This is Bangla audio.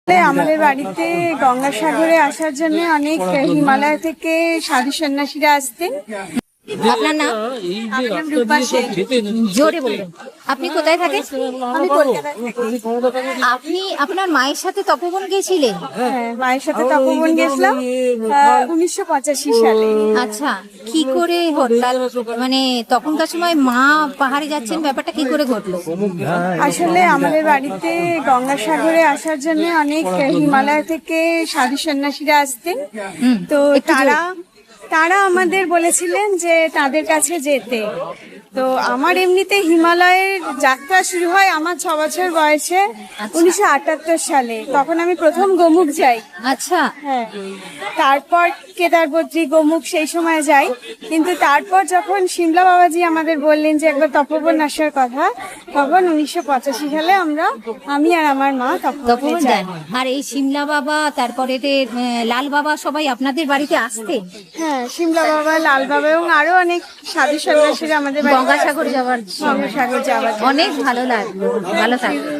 আমাদের বাড়িতে গঙ্গাসাগরে আসার জন্য অনেক হিমালয় থেকে সাধু সন্ন্যাসীরা আসতেন। আপনার নাম? আমার নাম রূপা সেন। জোরে বলবেন। আপনি কোথায় থাকেন? আমি কলকাতায় থাকি। আপনি আপনার মায়ের সাথে তপোবন গেছিলেন? হ্যাঁ, মায়ের সাথে তপোবন গেছিলাম 1985 সালে। আচ্ছা, কি করে হঠাৎ মানে তখনকার সময় মা পাহাড়ে যাচ্ছেন, ব্যাপারটা কি করে ঘটলো? আসলে আমাদের বাড়িতে গঙ্গাসাগরে আসার জন্য অনেক হিমালয় থেকে সাধু সন্ন্যাসীরা আসতেন। তো তারা আমাদের বলেছিলেন যে তাদের কাছে যেতে। তো আমার এমনিতে হিমালয়ের যাত্রা শুরু হয় আমার 6 বছর বয়সে 1978 সালে। তখন আমি প্রথম গোমুখ যাই। আচ্ছা, হ্যাঁ, তারপর কেদারবদ্রী, গোমুখ সেই সময় যাই। কিন্তু তারপর যখন সিমলা বাবাজি আমাদের বললেন যে একবার তপোবন আসার কথা, তখন 1985 সালে আমি আর আমার মা তপোবনে তপোবন যাই। যান। আর এই সিমলা বাবা, তারপরে লাল বাবা সবাই আপনাদের বাড়িতে আসতেন হ্যাঁ, সিমলা বাবা, লাল বাবা এবং আরো অনেক সাধু সন্ন্যাসীরা আমাদের বাড়িতে গঙ্গাসাগর যাওয়ার? গঙ্গাসাগর যাওয়ার জন্য। অনেক ভালো লাগলো, ভালো থাকবে।